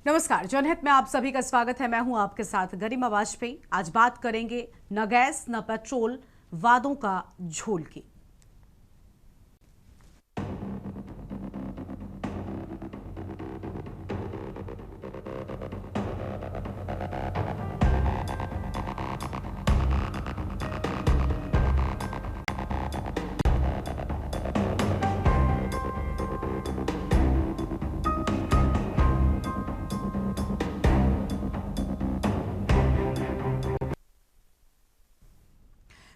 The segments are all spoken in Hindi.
नमस्कार, जनहित में आप सभी का स्वागत है। मैं हूं आपके साथ गरिमा वाजपेयी। आज बात करेंगे न गैस न पेट्रोल, वादों का झोल की।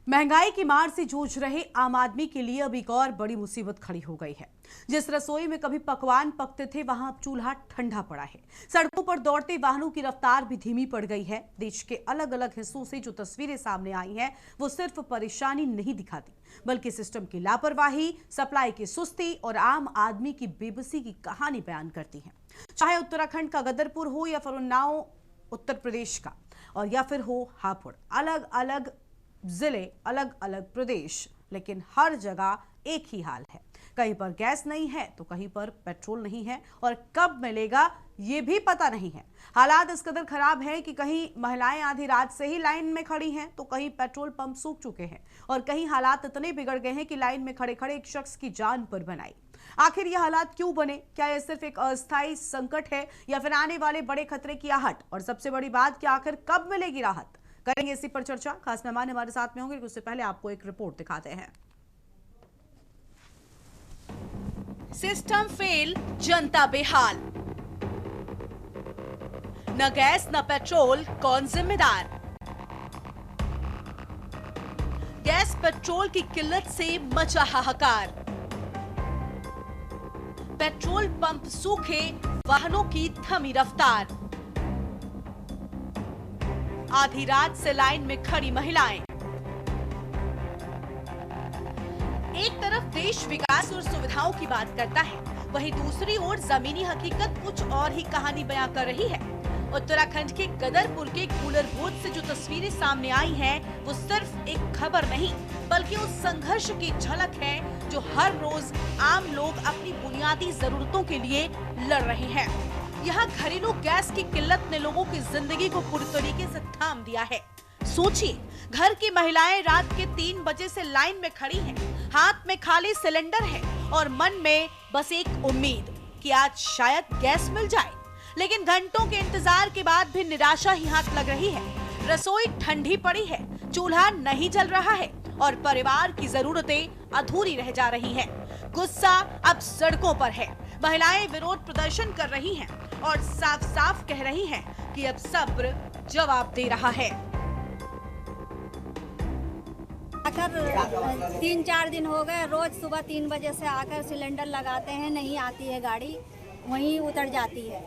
महंगाई की मार से जूझ रहे आम आदमी के लिए अब एक और बड़ी मुसीबत खड़ी हो गई है। जिस रसोई में कभी पकवान पकते थे, वहां अब चूल्हा ठंडा पड़ा है। सड़कों पर दौड़ते वाहनों की रफ्तार भी धीमी पड़ गई है। देश के अलग अलग हिस्सों से जो तस्वीरें सामने आई हैं, वो सिर्फ परेशानी नहीं दिखाती, बल्कि सिस्टम की लापरवाही, सप्लाई की सुस्ती और आम आदमी की बेबसी की कहानी बयान करती है। चाहे उत्तराखंड का गदरपुर हो या फिर उन्नाव उत्तर प्रदेश का, और या फिर हो हापुड़, अलग अलग जिले, अलग अलग प्रदेश, लेकिन हर जगह एक ही हाल है। कहीं पर गैस नहीं है तो कहीं पर पेट्रोल नहीं है, और कब मिलेगा ये भी पता नहीं है। हालात इस कदर खराब है कि कहीं महिलाएं आधी रात से ही लाइन में खड़ी हैं, तो कहीं पेट्रोल पंप सूख चुके हैं, और कहीं हालात इतने बिगड़ गए हैं कि लाइन में खड़े खड़े एक शख्स की जान पर बनाई। आखिर ये हालात क्यों बने? क्या यह सिर्फ एक अस्थायी संकट है या फिर आने वाले बड़े खतरे की आहट? और सबसे बड़ी बात कि आखिर कब मिलेगी राहत? करेंगे इसी पर चर्चा। खास मेहमान हमारे साथ में होंगे, उससे पहले आपको एक रिपोर्ट दिखाते हैं। सिस्टम फेल, जनता बेहाल। न गैस न पेट्रोल, कौन जिम्मेदार? गैस पेट्रोल की किल्लत से मचा हाहाकार। पेट्रोल पंप सूखे, वाहनों की थमी रफ्तार। आधी रात से लाइन में खड़ी महिलाएं। एक तरफ देश विकास और सुविधाओं की बात करता है, वहीं दूसरी ओर जमीनी हकीकत कुछ और ही कहानी बयां कर रही है। उत्तराखंड के गदरपुर के कूलर बोर्ड से जो तस्वीरें सामने आई हैं, वो सिर्फ एक खबर नहीं, बल्कि उस संघर्ष की झलक है जो हर रोज आम लोग अपनी बुनियादी जरूरतों के लिए लड़ रहे हैं। यहाँ घरेलू गैस की किल्लत ने लोगों की जिंदगी को पूरी तरीके से थाम दिया है। सोचिए, घर की महिलाएं रात के 3 बजे से लाइन में खड़ी हैं, हाथ में खाली सिलेंडर है और मन में बस एक उम्मीद कि आज शायद गैस मिल जाए। लेकिन घंटों के इंतजार के बाद भी निराशा ही हाथ लग रही है। रसोई ठंडी पड़ी है, चूल्हा नहीं जल रहा है और परिवार की जरूरतें अधूरी रह जा रही हैं। गुस्सा अब सड़कों पर है। महिलाएं विरोध प्रदर्शन कर रही हैं और साफ साफ कह रही हैं कि अब सब्र जवाब दे रहा है। आकर 3-4 दिन हो गए, रोज सुबह 3 बजे से आकर सिलेंडर लगाते हैं, नहीं आती है गाड़ी, वहीं उतर जाती है।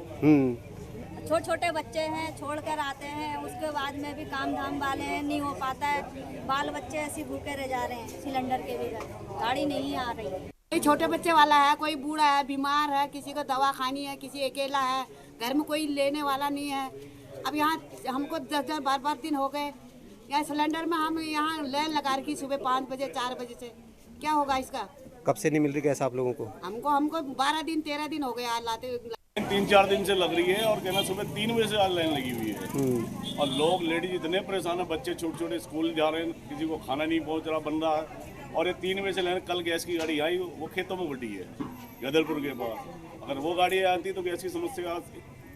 छोटे छोटे बच्चे हैं, छोड़कर आते हैं, उसके बाद में भी काम धाम वाले हैं, नहीं हो पाता है। बाल बच्चे ऐसे भूखे रह जा रहे हैं सिलेंडर के बगैर, गाड़ी नहीं आ रही। कोई छोटे बच्चे वाला है, कोई बूढ़ा है, बीमार है, किसी को दवा खानी है, किसी अकेला है, घर में कोई लेने वाला नहीं है। अब यहाँ हमको 10 12 दिन हो गए, यहाँ सिलेंडर में हम यहाँ लाइन लगा रखी सुबह 5 बजे 4 बजे से। क्या होगा इसका? कब से नहीं मिल रही गैस आप लोगों को? हमको 12 दिन 13 दिन हो गए आज लाते। 3-4 दिन से लग रही है और कहना सुबह 3 बजे से आज लाइन लगी हुई है। और लोग लेडीज इतने परेशान है, बच्चे छोटे छोटे स्कूल जा रहे हैं, किसी को खाना नहीं पहुंच रहा, बन रहा है। और ये 3 बजे से लाइन, कल गैस की गाड़ी आई, वो खेतों में घुटी है गदरपुर के पास। अगर वो गाड़ी आती तो गैस की समस्या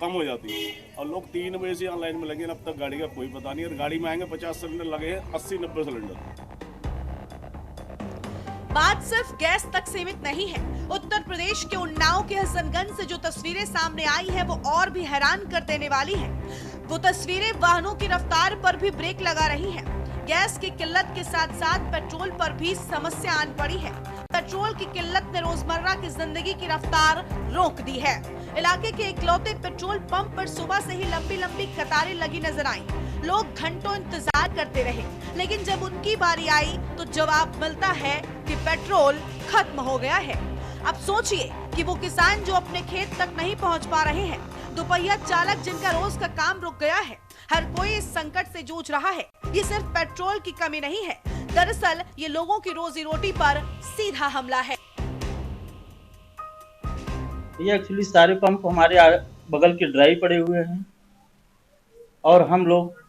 कम हो जाती है। और लोग 3 बजे से यहाँ लाइन में लगे, अब तक गाड़ी का कोई पता नहीं। और गाड़ी में आएंगे 50 सिलेंडर लगे हैं, 80-90 सिलेंडर। बात सिर्फ गैस तक सीमित नहीं है। उत्तर प्रदेश के उन्नाव के हसनगंज से जो तस्वीरें सामने आई हैं, वो और भी हैरान कर देने वाली हैं। वो तस्वीरें वाहनों की रफ्तार पर भी ब्रेक लगा रही हैं। गैस की किल्लत के साथ साथ पेट्रोल पर भी समस्या आन पड़ी है। पेट्रोल की किल्लत ने रोजमर्रा की जिंदगी की रफ्तार रोक दी है। इलाके के इकलौते पेट्रोल पंप पर सुबह से ही लंबी लंबी कतारें लगी नजर आईं। लोग घंटों इंतजार करते रहे, लेकिन जब उनकी बारी आई तो जवाब मिलता है कि पेट्रोल खत्म हो गया है। अब सोचिए कि वो किसान जो अपने खेत तक नहीं पहुंच पा रहे हैं, दोपहिया चालक जिनका रोज का काम रुक गया है, हर कोई इस संकट से जूझ रहा है। ये सिर्फ पेट्रोल की कमी नहीं है, दरअसल ये लोगों की रोजी रोटी पर सीधा हमला है। ये एक्चुअली सारे पंप हमारे बगल के ड्राई पड़े हुए हैं और हम लोग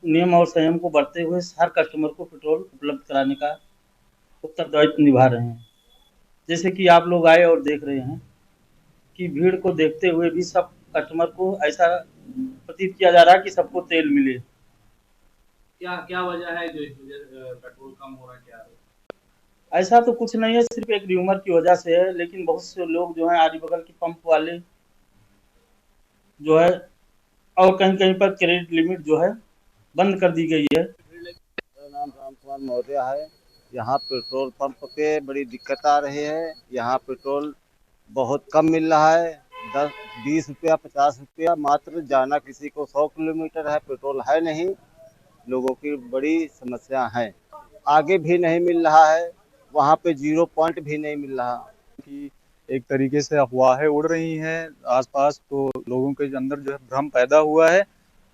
नियम और संयम को बरतते हुए हर कस्टमर को पेट्रोल उपलब्ध कराने का उत्तरदायित्व निभा रहे हैं। जैसे कि आप लोग आए और देख रहे हैं कि भीड़ को देखते हुए भी सब कस्टमर को ऐसा प्रतीत किया जा रहा है कि सबको तेल मिले। क्या क्या वजह है जो इस वजह पेट्रोल कम हो रहा है, क्या है? ऐसा तो कुछ नहीं है, सिर्फ एक र्यूमर की वजह से है, लेकिन बहुत से लोग जो हैं आगे बगल के पंप वाले जो है और कहीं कहीं पर क्रेडिट लिमिट जो है बंद कर दी गई है। मेरा नाम राम कुमार मौर्य है। यहाँ पेट्रोल पंप पे बड़ी दिक्कत आ रही है। यहाँ पेट्रोल बहुत कम मिल रहा है, 10-20 रुपया 50 रुपया मात्र। जाना किसी को 100 किलोमीटर है, पेट्रोल है नहीं। लोगों की बड़ी समस्या है। आगे भी नहीं मिल रहा है, वहाँ पे 0 पॉइंट भी नहीं मिल रहा। कि एक तरीके से अफवाहें उड़ रही हैं आसपास, तो लोगों के अंदर जो है भ्रम पैदा हुआ है,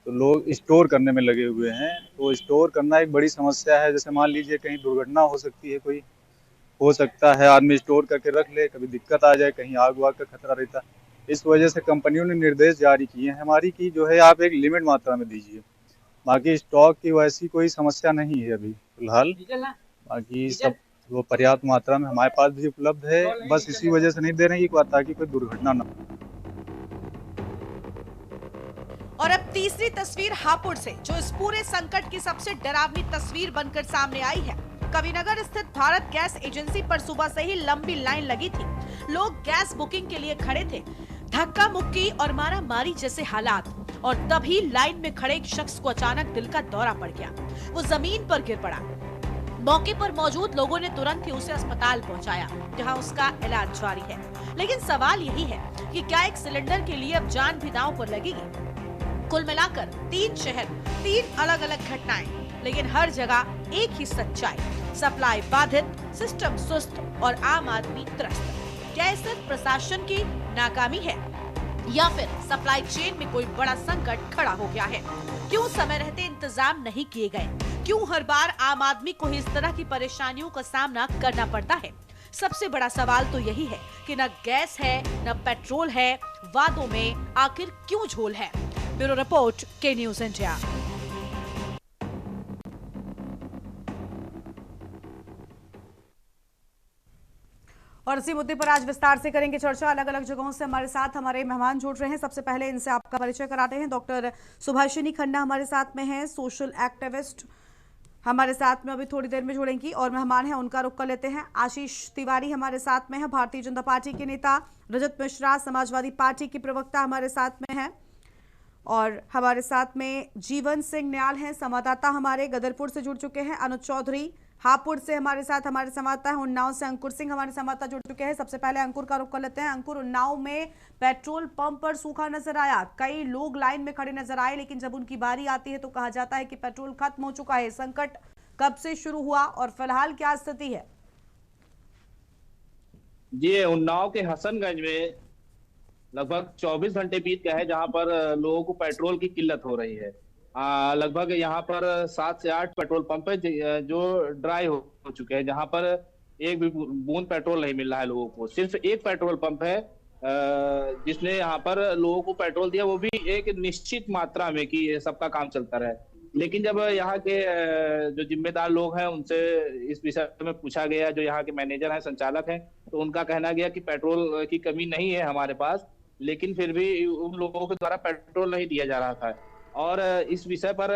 तो लोग स्टोर करने में लगे हुए हैं। तो स्टोर करना एक बड़ी समस्या है। जैसे मान लीजिए कहीं दुर्घटना हो सकती है, कोई हो सकता है आदमी स्टोर करके रख ले, कभी दिक्कत आ जाए, कहीं आग वाग का खतरा रहता है। इस वजह से कंपनियों ने निर्देश जारी किए हैं हमारी कि जो है आप एक लिमिट मात्रा में दीजिए। बाकी स्टॉक की वैसी कोई समस्या नहीं है अभी फिलहाल। बाकी सब वो पर्याप्त मात्रा में हमारे पास भी उपलब्ध है। बस इसी वजह से नहीं दे रहे हैं ताकि कोई दुर्घटना ना हो। और अब तीसरी तस्वीर हापुड़ से, जो इस पूरे संकट की सबसे डरावनी तस्वीर बनकर सामने आई है। कविनगर स्थित भारत गैस एजेंसी पर सुबह से ही लंबी लाइन लगी थी। लोग गैस बुकिंग के लिए खड़े थे। धक्का मुक्की और मारा मारी जैसे हालात, और तभी लाइन में खड़े एक शख्स को अचानक दिल का दौरा पड़ गया। वो जमीन पर गिर पड़ा। मौके पर मौजूद लोगों ने तुरंत ही उसे अस्पताल पहुंचाया, जहां उसका इलाज जारी है। लेकिन सवाल यही है कि क्या एक सिलेंडर के लिए अब जान भी दांव पर लगेगी? कुल मिलाकर 3 शहर, 3 अलग अलग घटनाएं, लेकिन हर जगह एक ही सच्चाई। सप्लाई बाधित, सिस्टम सुस्त और आम आदमी त्रस्त। क्या ये सिर्फ प्रशासन की नाकामी है या फिर सप्लाई चेन में कोई बड़ा संकट खड़ा हो गया है? क्यों समय रहते इंतजाम नहीं किए गए? क्यों हर बार आम आदमी को इस तरह की परेशानियों का सामना करना पड़ता है? सबसे बड़ा सवाल तो यही है कि न गैस है, न पेट्रोल है, वादों में आखिर क्यों झोल है? ब्यूरो रिपोर्ट, के न्यूज़ इंडिया। और इसी मुद्दे पर आज विस्तार से करेंगे चर्चा। अलग अलग जगहों से हमारे साथ हमारे मेहमान जुड़ रहे हैं। सबसे पहले इनसे आपका परिचय कराते हैं। डॉक्टर सुभाषिनी खन्ना हमारे साथ में हैं, सोशल एक्टिविस्ट हमारे साथ में अभी थोड़ी देर में जुड़ेंगी और मेहमान हैं उनका रुख कर लेते हैं। आशीष तिवारी हमारे साथ में है, भारतीय जनता पार्टी के नेता। रजत मिश्रा समाजवादी पार्टी की प्रवक्ता हमारे साथ में है। और हमारे साथ में जीवन सिंह न्याल हैं, संवाददाता हमारे गदरपुर से जुड़ चुके हैं। अनुज चौधरी हापुड़ से हमारे साथ हमारे संवाददाता है। उन्नाव से अंकुर सिंह हमारे संवाददाता जुड़ चुके हैं। सबसे पहले अंकुर का रुख कर लेते हैं। अंकुर, उन्नाव में पेट्रोल पंप पर सूखा नजर आया, कई लोग लाइन में खड़े नजर आए, लेकिन जब उनकी बारी आती है तो कहा जाता है कि पेट्रोल खत्म हो चुका है। संकट कब से शुरू हुआ और फिलहाल क्या स्थिति है? जी, उन्नाव के हसनगंज में लगभग 24 घंटे बीत गए हैं जहां पर लोगों को पेट्रोल की किल्लत हो रही है। लगभग यहाँ पर 7 से 8 पेट्रोल पंप है जो ड्राई हो चुके हैं, जहां पर एक भी बूंद पेट्रोल नहीं मिल रहा है लोगों को। सिर्फ एक पेट्रोल पंप है जिसने यहाँ पर लोगों को पेट्रोल दिया, वो भी एक निश्चित मात्रा में कि सबका काम चलता रहे। लेकिन जब यहाँ के जो जिम्मेदार लोग हैं उनसे इस विषय में पूछा गया, जो यहाँ के मैनेजर हैं, संचालक हैं, तो उनका कहना गया कि पेट्रोल की कमी नहीं है हमारे पास, लेकिन फिर भी उन लोगों के द्वारा पेट्रोल नहीं दिया जा रहा था। और इस विषय पर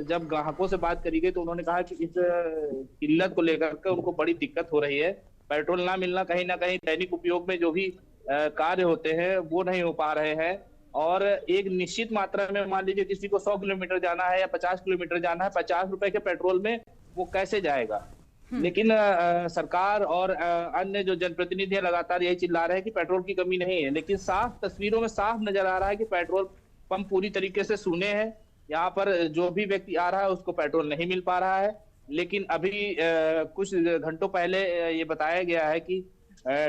जब ग्राहकों से बात करी गई तो उन्होंने कहा कि इस किल्लत को लेकर के उनको बड़ी दिक्कत हो रही है। पेट्रोल ना मिलना, कहीं ना कहीं दैनिक उपयोग में जो भी कार्य होते हैं वो नहीं हो पा रहे हैं। और एक निश्चित मात्रा में, मान लीजिए किसी को 100 किलोमीटर जाना है या 50 किलोमीटर जाना है, 50 रुपए के पेट्रोल में वो कैसे जाएगा? लेकिन सरकार और अन्य जो जनप्रतिनिधि लगातार यही चिल्ला रहे हैं कि पेट्रोल की कमी नहीं है, लेकिन साफ तस्वीरों में साफ नजर आ रहा है कि पेट्रोल पंप पूरी तरीके से सूने हैं। यहाँ पर जो भी व्यक्ति आ रहा है उसको पेट्रोल नहीं मिल पा रहा है। लेकिन अभी कुछ घंटों पहले ये बताया गया है कि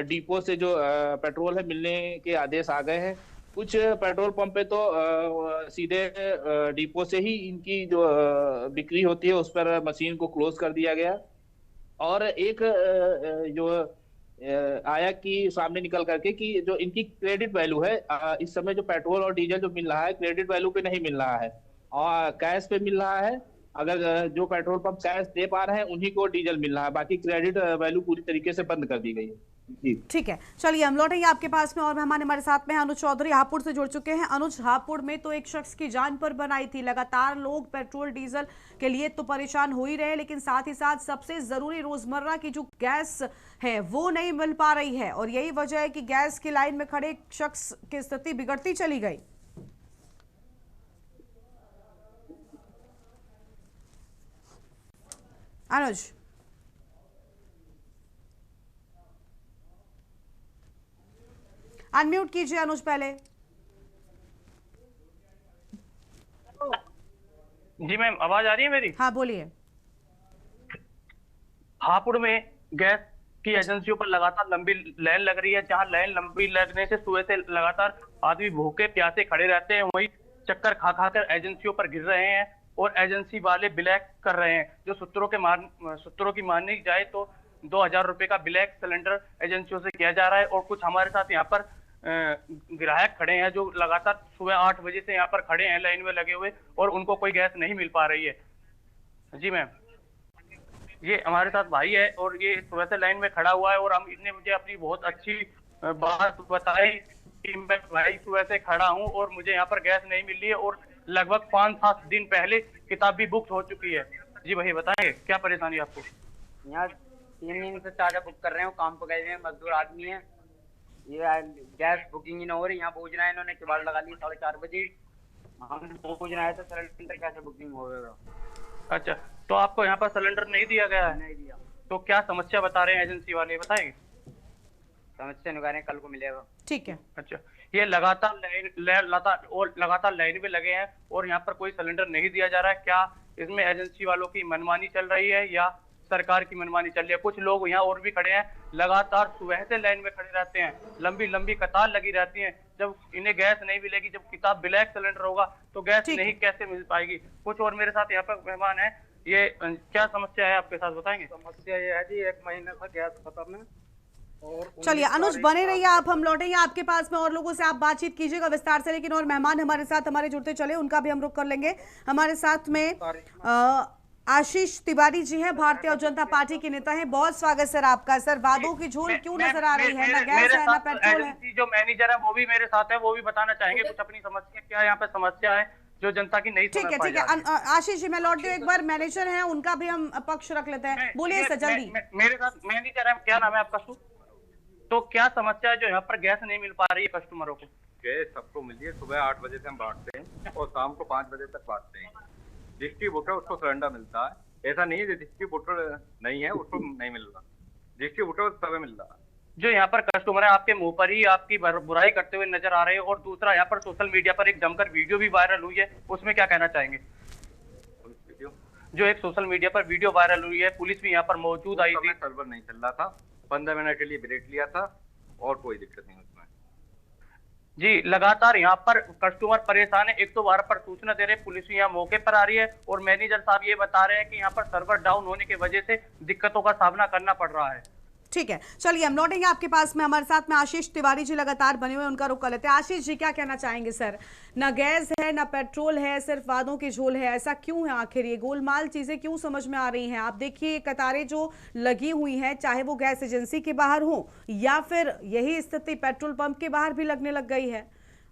डिपो से जो पेट्रोल है मिलने के आदेश आ गए हैं। कुछ पेट्रोल पंप पे तो सीधे डिपो से ही इनकी जो बिक्री होती है उस पर मशीन को क्लोज कर दिया गया। और एक जो आया कि सामने निकल करके कि जो इनकी क्रेडिट वैल्यू है, इस समय जो पेट्रोल और डीजल जो मिल रहा है क्रेडिट वैल्यू पे नहीं मिल रहा है और कैश पे मिल रहा है। अगर जो पेट्रोल पंप कैश दे पा रहे हैं उन्हीं को डीजल मिल रहा है, बाकी क्रेडिट वैल्यू पूरी तरीके से बंद कर दी गई है जी। ठीक है, चलिए हम लौटेंगे आपके पास में और मेहमान हमारे साथ में हैं अनुज चौधरी हापुड़ से जुड़ चुके हैं। अनुज, हापुड़ में तो एक शख्स की जान पर बनाई थी, लगातार लोग पेट्रोल डीजल के लिए तो परेशान हो ही रहे हैं, लेकिन साथ ही साथ सबसे जरूरी रोजमर्रा की जो गैस है वो नहीं मिल पा रही है और यही वजह है कि गैस की लाइन में खड़े शख्स की स्थिति बिगड़ती चली गई। अनुज, अनम्यूट कीजिए अनुज पहले। जी मैम, आवाज आ रही है मेरी? हाँ बोलिए। हापुड़ में गैस की एजेंसियों पर लगातार लंबी लाइन लग रही है, जहां लाइन लंबी लगने से सुबह से लगातार आदमी भूखे प्यासे खड़े रहते हैं, वही चक्कर खा खा कर एजेंसियों पर गिर रहे हैं और एजेंसी वाले ब्लैक कर रहे हैं। जो सूत्रों की माननी जाए तो 2000 रुपए का ब्लैक सिलेंडर एजेंसियों से किया जा रहा है और कुछ हमारे साथ यहाँ पर ग्राहक खड़े हैं जो लगातार सुबह 8 बजे से यहाँ पर खड़े हैं लाइन में लगे हुए और उनको कोई गैस नहीं मिल पा रही है। जी मैम, ये हमारे साथ भाई है और ये सुबह से लाइन में खड़ा हुआ है और इसने मुझे अपनी बहुत अच्छी बात बताई कि मैं भाई सुबह से खड़ा हूँ और मुझे यहाँ पर गैस नहीं मिल रही है और लगभग 5-7 दिन पहले किताब भी बुक हो चुकी है। जी भाई बताएंगे क्या परेशानी आपको? यहाँ 3 दिन से चार्जर बुक कर रहे हैं, काम पर गए हुए हैं, मजदूर आदमी है, ये गैस बुकिंग ही ना हो रही। यहाँ पूछ रहे हैं इन्होंने किबाड़ लगा ली 4:30 बजे, हम पूछ रहे हैं तो सिलेंडर कैसे बुकिंग होगा। अच्छा, तो आपको यहाँ पर सिलेंडर नहीं दिया गया है? नहीं दिया। तो क्या समस्या बता रहे हैं एजेंसी वाले, बताएंगे? समस्या निकाल रहे हैं, कल को मिलेगा। ठीक है। अच्छा, ये लगातार लाइन में लगे हैं और यहाँ पर कोई सिलेंडर नहीं दिया जा रहा है, क्या इसमें एजेंसी वालों की मनमानी चल रही है या सरकार की मनमानी चल रही है? कुछ लोग यहाँ और भी खड़े हैं, लगातार सुबह से लाइन में खड़े रहते हैं, लंबी लंबी कतार लगी रहती है। जब इन्हें गैस नहीं मिलेगी, जब किताब ब्लैक सिलेंडर होगा तो गैस नहीं कैसे मिल पाएगी? कुछ और मेरे साथ यहाँ पर मेहमान है, ये क्या समस्या है आपके साथ, बताएंगे? समस्या ये है जी 1 महीने से गैस खत्म है। चलिए अनुज बने रहिए आप, हम लौटेंगे आपके पास में और लोगों से आप बातचीत कीजिएगा विस्तार से, लेकिन और मेहमान हमारे साथ हमारे जुड़ते चले, उनका भी हम रुख कर लेंगे। हमारे साथ में आशीष तिवारी जी हैं, भारतीय जनता पार्टी के नेता हैं। बहुत स्वागत सर आपका। सर, वादों की झोल क्यों नजर आ रही है? ना गैस है ना पेट्रोल है। जो मैनेजर है वो भी मेरे साथ है, वो भी बताना चाहेंगे कुछ अपनी समस्या, क्या यहाँ पे समस्या है जो जनता की नहीं ठीक है। ठीक है आशीष जी, मैं लौट दूं, एक बार मैनेजर हैं उनका भी हम पक्ष रख लेते हैं। बोलिए सर जल्दी। मेरे साथ मैनेजर है, क्या नाम है आपका? तो क्या समस्या है जो यहाँ पर गैस नहीं मिल पा रही है कस्टमरों को? गैस सबको मिल रही है, सुबह 8 बजे से हम बांटते हैं और शाम को 5 बजे तक बांटते हैं। डिस्ट्रीब्यूटर उसको सिलेंडर मिलता है, ऐसा नहीं है डिस्ट्रीब्यूटर नहीं है उसको नहीं मिल रहा, डिस्ट्रीब्यूटर सब मिल रहा है। जो यहाँ पर कस्टमर है आपके मुंह पर ही आपकी बुराई करते हुए नजर आ रहे हैं और दूसरा यहाँ पर सोशल मीडिया पर एक जमकर वीडियो भी वायरल हुई है, उसमें क्या कहना चाहेंगे? जो एक सोशल मीडिया पर वीडियो वायरल हुई है, पुलिस भी यहाँ पर मौजूद आई थी, सर्वर नहीं चल रहा था, 15 मिनट के लिए ब्रेक लिया था और कोई दिक्कत नहीं उसमें। जी, लगातार यहाँ पर कस्टमर परेशान है, 112 पर सूचना दे रहे, पुलिस यहाँ मौके पर आ रही है और मैनेजर साहब ये बता रहे हैं कि यहाँ पर सर्वर डाउन होने की वजह से दिक्कतों का सामना करना पड़ रहा है। ठीक है, चलिए हम लौटेंगे आपके पास में। हमारे साथ में आशीष तिवारी जी लगातार बने हुए, उनका रुख कर लेते हैं। आशीष जी, क्या कहना चाहेंगे सर? ना गैस है ना पेट्रोल है, सिर्फ वादों की झोल है, ऐसा क्यों है आखिर? ये गोलमाल चीजें क्यों समझ में आ रही हैं? आप देखिए कतारें जो लगी हुई हैं, चाहे वो गैस एजेंसी के बाहर हो या फिर यही स्थिति पेट्रोल पंप के बाहर भी लगने लग गई है।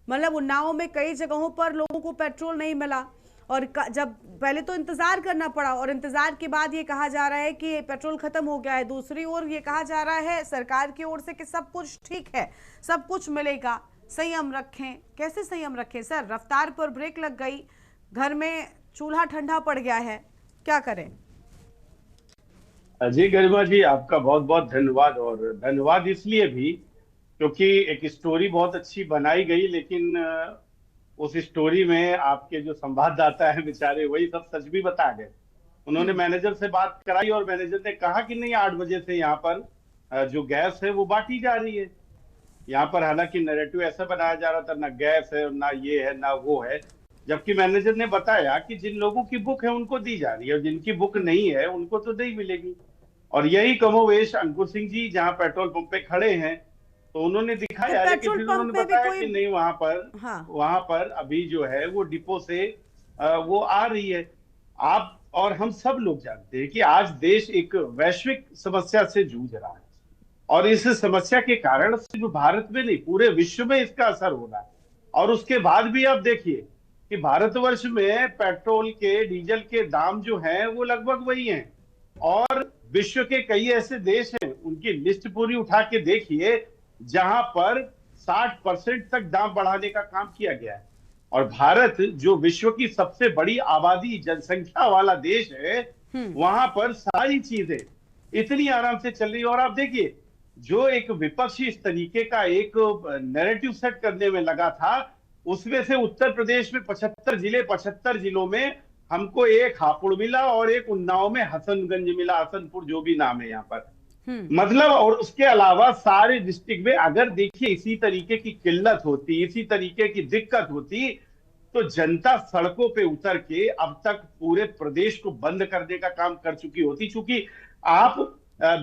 मतलब उन्नाव में कई जगहों पर लोगों को पेट्रोल नहीं मिला और जब पहले तो इंतजार करना पड़ा और इंतजार के बाद ये कहा जा रहा है कि पेट्रोल खत्म हो गया है, दूसरी ओर ये कहा जा रहा है सरकार की ओर से कि सब कुछ ठीक है, सब कुछ मिलेगा, संयम रखें। कैसे संयम रखें सर? रफ्तार पर ब्रेक लग गई, घर में चूल्हा ठंडा पड़ गया है, क्या करें? जी गरिमा जी, आपका बहुत बहुत धन्यवाद। और धन्यवाद इसलिए भी क्योंकि एक स्टोरी बहुत अच्छी बनाई गई, लेकिन उस स्टोरी में आपके जो संवाददाता है बेचारे वही सब सच भी बता गए। उन्होंने मैनेजर से बात कराई और मैनेजर ने कहा कि नहीं 8 बजे से यहाँ पर जो गैस है वो बांटी जा रही है। यहाँ पर हालांकि नैरेटिव ऐसा बनाया जा रहा था ना गैस है ना ये है ना वो है, जबकि मैनेजर ने बताया कि जिन लोगों की बुक है उनको दी जा रही है और जिनकी बुक नहीं है उनको तो नहीं मिलेगी। और यही कमोवेश अंकुर सिंह जी जहां पेट्रोल पंप पे खड़े हैं तो उन्होंने दिखाया है, लेकिन फिर उन्होंने बताया कि नहीं वहां पर अभी जो है वो डिपो से वो आ रही है। आप और हम सब लोग जानते हैं कि आज देश एक वैश्विक समस्या से जूझ रहा है और इस समस्या के कारण सिर्फ भारत में नहीं पूरे विश्व में इसका असर हो रहा है। और उसके बाद भी आप देखिए कि भारतवर्ष में पेट्रोल के डीजल के दाम जो हैं वो लगभग वही हैं और विश्व के कई ऐसे देश हैं, उनकी लिस्ट पूरी उठा के देखिए जहां पर 60% तक दाम बढ़ाने का काम किया गया है। और भारत जो विश्व की सबसे बड़ी आबादी जनसंख्या वाला देश है वहां पर सारी चीजें इतनी आराम से चल रही है। और आप देखिए जो एक विपक्ष इस तरीके का एक नैरेटिव सेट करने में लगा था, उसमें से उत्तर प्रदेश में 75 जिलों में हमको एक हापुड़ मिला और एक उन्नाव में हसनगंज मिला, हसनपुर जो भी नाम है यहाँ पर। मतलब और उसके अलावा सारे डिस्ट्रिक्ट में अगर देखिए इसी तरीके की किल्लत होती, इसी तरीके की दिक्कत होती तो जनता सड़कों पे उतर के अब तक पूरे प्रदेश को बंद करने का काम कर चुकी होती। चूंकि आप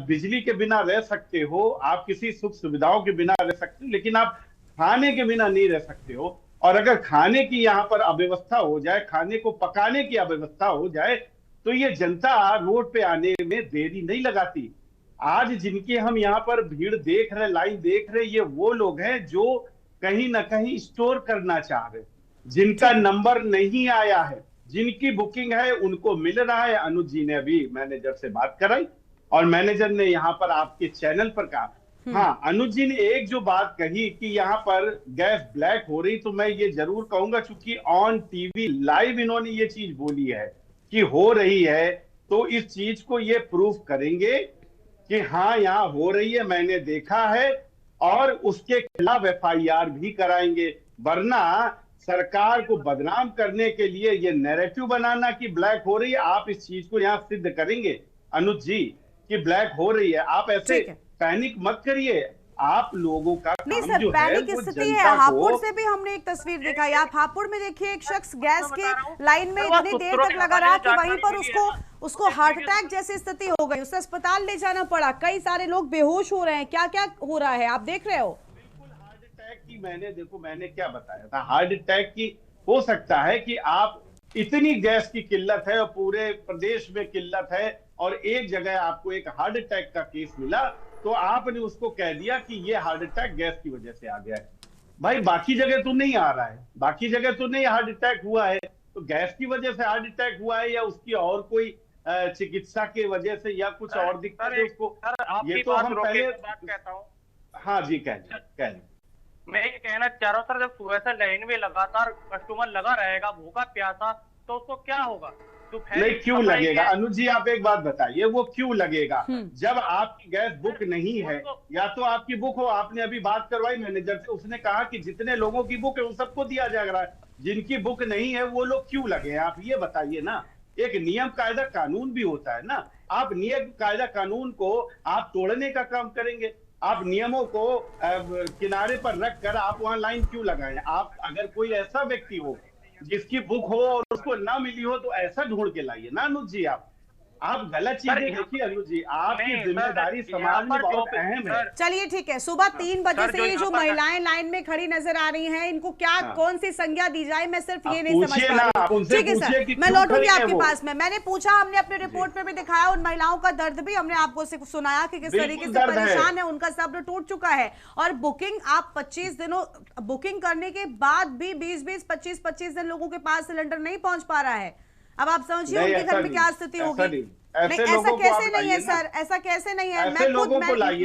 बिजली के बिना रह सकते हो, आप किसी सुख सुविधाओं के बिना रह सकते हो, लेकिन आप खाने के बिना नहीं रह सकते हो। और अगर खाने की यहाँ पर अव्यवस्था हो जाए, खाने को पकाने की अव्यवस्था हो जाए तो ये जनता रोड पे आने में देरी नहीं लगाती। आज जिनकी हम यहाँ पर भीड़ देख रहे, लाइन देख रहे, ये वो लोग हैं जो कहीं ना कहीं स्टोर करना चाह रहे, जिनका नंबर नहीं आया है, जिनकी बुकिंग है उनको मिल रहा है। अनुज जी ने अभी मैनेजर से बात कराई और मैनेजर ने यहाँ पर आपके चैनल पर कहा, हाँ अनुज जी ने एक जो बात कही कि यहाँ पर गैस ब्लैक हो रही, तो मैं ये जरूर कहूंगा चूंकि ऑन टीवी लाइव इन्होंने ये चीज बोली है कि हो रही है, तो इस चीज को ये प्रूफ करेंगे कि हाँ यहाँ हो रही है, मैंने देखा है और उसके खिलाफ FIR भी कराएंगे। वरना सरकार को बदनाम करने के लिए ये नैरेटिव बनाना कि ब्लैक हो रही है, आप इस चीज को यहाँ सिद्ध करेंगे अनुज जी कि ब्लैक हो रही है। आप ऐसे पैनिक मत करिए, आप लोगों का नहीं काम सर, जो पैनिक है वो स्थिति है। जनता हापुड़ को से भी हमने एक तस्वीर दिखाई। आप हापुड़ में देखिए एक शख्स गैस के लाइन में इतनी देर तक लगा रहा कि वहीं पर उसको हार्ट अटैक जैसी स्थिति हो गई, उसे अस्पताल ले जाना पड़ा, कई सारे लोग बेहोश हो रहे हैं। क्या क्या हो रहा है आप देख रहे हो? हार्ट अटैक की मैंने क्या बताया था, हार्ट अटैक की हो सकता है कि आप इतनी गैस की किल्लत है और पूरे प्रदेश में किल्लत है और एक जगह आपको एक हार्ट अटैक का केस मिला तो आपने उसको कह दिया कि ये हार्ट अटैक गैस की वजह से आ गया है। भाई बाकी जगह तो नहीं आ रहा है, बाकी जगह तो नहीं हार्ट अटैक हुआ है, तो गैस की वजह से हार्ट अटैक हुआ है या उसकी और कोई चिकित्सा के वजह से या कुछ और दिक्कत है उसको, ये तो हम पहले बात कहता हूँ। हाँ जी कह मैं ये कहना चाह रहा हूँ सर, जब सुबह से लाइन में लगातार कस्टमर लगा रहेगा भूखा प्यासा तो उसको क्या होगा? नहीं क्यों लगेगा अनुज जी, आप एक बात बताइए वो क्यों लगेगा? जब आपकी गैस बुक नहीं है या तो आपकी बुक हो, आपने अभी बात करवाई मैनेजर से, उसने कहा कि जितने लोगों की बुक है उन सबको दिया जा रहा है, जिनकी बुक नहीं है वो लोग क्यों लगे? आप ये बताइए ना। एक नियम कायदा कानून भी होता है ना, आप नियम कायदा कानून को आप तोड़ने का काम करेंगे, आप नियमों को किनारे पर रख कर आप वहां लाइन क्यों लगाएं? आप अगर कोई ऐसा व्यक्ति हो जिसकी बुक हो और उसको ना मिली हो तो ऐसा ढूंढ के लाइए ना अनुज जी। आप गलत चीजें देखिए अनुज जी, आपकी जिम्मेदारी समाज में बहुत अहम है। चलिए ठीक है, सुबह 3 बजे से ये जो महिलाएं लाइन में खड़ी नजर आ रही हैं, इनको क्या कौन सी संज्ञा दी जाए, मैं सिर्फ ये नहीं समझ पा रही। ठीक है सर, मैं लौटूंगी आपके पास में। मैंने पूछा, हमने अपने रिपोर्ट में भी दिखाया, उन महिलाओं का दर्द भी हमने आपको सुनाया कि किस तरीके से परेशान है, उनका सब्र टूट चुका है। और बुकिंग आप 25 दिनों बुकिंग करने के बाद भी 20-20, 25-25 दिन लोगों के पास सिलेंडर नहीं पहुंच पा रहा है। अब आप समझिए उनके घर में क्या स्थिति होगी। नहीं ऐसा कैसे नहीं है सर, ऐसा कैसे नहीं है?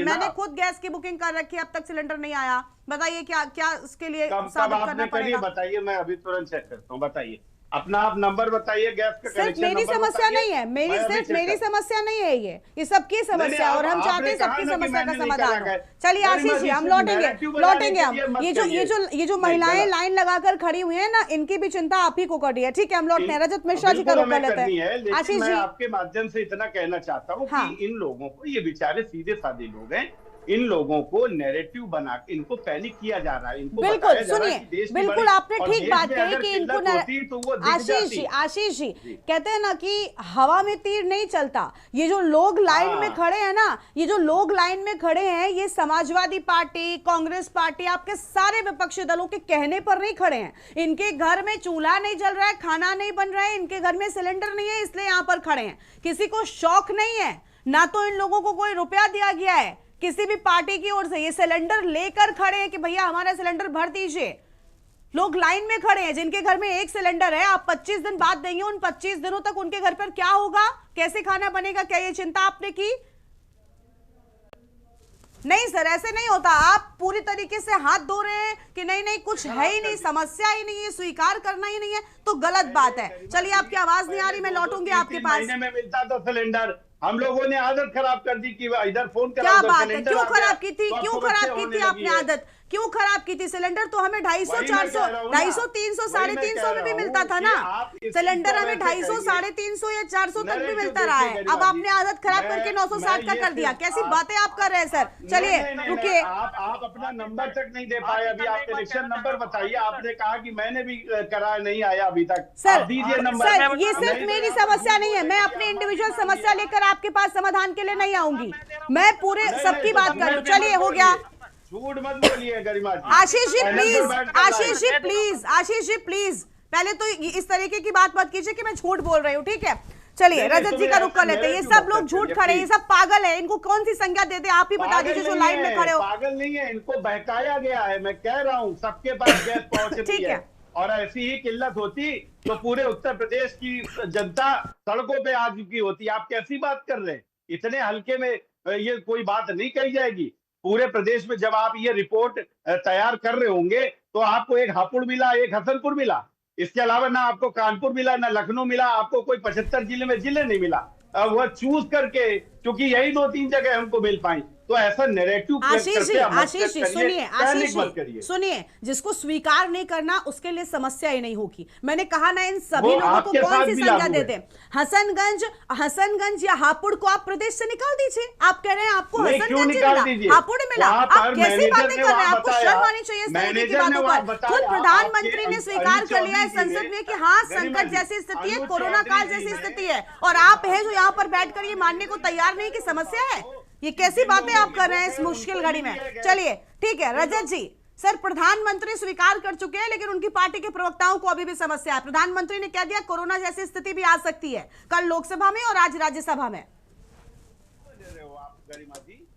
मैंने खुद गैस की बुकिंग कर रखी है, अब तक सिलेंडर नहीं आया। बताइए क्या इसके लिए साबित करना पड़ेगा? बताइए, मैं अभी तुरंत चेक करता हूँ। बताइए अपना आप नंबर बताइए गैस का। सिर्फ मेरी समस्या नहीं है, मेरी समस्या नहीं है, ये सबकी समस्या, और हम चाहते हैं सबकी समस्या का समाधान हो। चलिए आशीष जी, हम लौटेंगे हम। ये जो महिलाएं लाइन लगाकर खड़ी हुई हैं ना, इनकी भी चिंता आप ही को कर रही है। ठीक है, हम लौटते हैं। रजत मिश्रा जी का रुख कर लेते हैं। आशीष जी, आपके माध्यम से इतना कहना चाहता हूँ कि इन लोगों को, ये बेचारे सीधे साधे लोग हैं, इन लोगों को नैरेटिव बना के इनको पैनिक किया जा रहा है। इनको बिल्कुल बताया जा रहा है सुनिए, कि देश की बिल्कुल बड़ी- आपने और ठीक देश बात में कही अगर कि किल्लत इनको होती तो वो दिख जाती। आशीष जी कहते हैं ना कि हवा में तीर नहीं चलता। ये जो लोग लाइन में खड़े हैं ना, ये जो लोग लाइन में खड़े हैं, ये समाजवादी पार्टी, कांग्रेस पार्टी, आपके सारे विपक्षी दलों के कहने पर नहीं खड़े हैं। इनके घर में चूल्हा नहीं जल रहा है, खाना नहीं बन रहा है, इनके घर में सिलेंडर नहीं है, इसलिए यहां पर खड़े हैं। किसी को शौक नहीं है, ना तो इन लोगों को कोई रुपया दिया गया है किसी भी पार्टी की ओर से। ये सिलेंडर लेकर खड़े हैं कि भैया हमारा सिलेंडर भर दीजिए। लोग लाइन में खड़े हैं जिनके घर में एक सिलेंडर है, आप 25 दिन बाद देंगे, उन 25 दिनों तक उनके घर पर क्या होगा, कैसे खाना बनेगा, क्या ये चिंता आपने की? नहीं सर, ऐसे नहीं होता। आप पूरी तरीके से हाथ धो रहे हैं कि नहीं नहीं कुछ है ही नहीं, समस्या ही नहीं है, स्वीकार करना ही नहीं है, तो गलत बात है। चलिए, आपकी आवाज नहीं आ रही, मैं लौटूंगी आपके पास। महीने में मिलता था सिलेंडर, हम लोगों ने आदत खराब कर दी कि इधर फोन करा। क्या बात है, क्यों खराब की थी, क्यों खराब की थी आपने आदत, क्यों खराब की थी? सिलेंडर तो हमें 250, 400, 250, 300, 350 में भी मिलता था ना सिलेंडर। हमें 250, 350 या 400 तक भी मिलता रहा है। अब आपने आदत खराब करके 960 का कर दिया। कैसी बातें आप कर रहे हैं सर? चलिए रुकिए, आप अपना नंबर तक नहीं दे पाए। अभी आप कनेक्शन नंबर बताइए। आपने कहा कि मैंने भी कराया, नहीं आया अभी तक। सर दीजिए नंबर। सर, ये सिर्फ मेरी समस्या नहीं है, मैं अपनी इंडिविजुअल समस्या लेकर आपके पास समाधान के लिए नहीं आऊंगी, मैं पूरे सबकी बात कर लूं। चलिए, हो गया। झूठ मत बोलिए Garima ji. Ashish ji please, Ashish ji please, Ashish ji please, पहले तो इस तरीके की बात मत कीजिए कि मैं झूठ बोल रही हूँ, ठीक है? चलिए, रजत जी का रुख कर लेते हैं। ये सब लोग झूठ खड़े, ये सब पागल है, इनको कौन सी संज्ञा देते? आप ही बता दीजिए जो लाइन में खड़े हो। पागल नहीं है, इनको बहकाया गया है। मैं कह रहा हूँ सबके पास गैस पहुंचती है, और ऐसी ही किल्लत होती तो पूरे उत्तर प्रदेश की जनता सड़कों पे आ चुकी होती। आप कैसी बात कर रहे हैं? इतने हल्के में ये कोई बात नहीं कही जाएगी। पूरे प्रदेश में जब आप ये रिपोर्ट तैयार कर रहे होंगे तो आपको एक हापुड़ मिला, एक हसनपुर मिला, इसके अलावा ना आपको कानपुर मिला, ना लखनऊ मिला, आपको कोई 75 जिले में जिले नहीं मिला। वह चूज करके, क्योंकि यही 2-3 जगह हमको मिल पाई, तो ऐसा नैरेटिव आशीष जी सुनिए, आशीष जी सुनिए, जिसको स्वीकार नहीं करना उसके लिए समस्या ही नहीं होगी। मैंने कहा ना, इन सभी लोगों को कौन सी संज्ञा देते हैं? हसनगंज या हापुड़ को आप प्रदेश से निकाल दीजिए। आप कह रहे हैं आपको हसनगंज मिला, हापुड़ मिला, आप कैसी बातें कर रहे हैं? आपको शर्म आनी चाहिए इस तरीके की बातों पर। खुद प्रधानमंत्री ने स्वीकार कर लिया है संसद में कि हाँ, संकट जैसी स्थिति है, कोरोना काल जैसी स्थिति है, और आप है जो यहाँ पर बैठकर ये मानने को तैयार नहीं कि समस्या है। ये कैसी बातें आप कर रहे हैं इस मुश्किल घड़ी में? चलिए ठीक है, रजत जी, सर प्रधानमंत्री स्वीकार कर चुके हैं, लेकिन उनकी पार्टी के प्रवक्ताओं को अभी भी समस्या है। प्रधानमंत्री ने कह दिया कोरोना जैसी स्थिति भी आ सकती है, कल लोकसभा में और आज राज्यसभा में।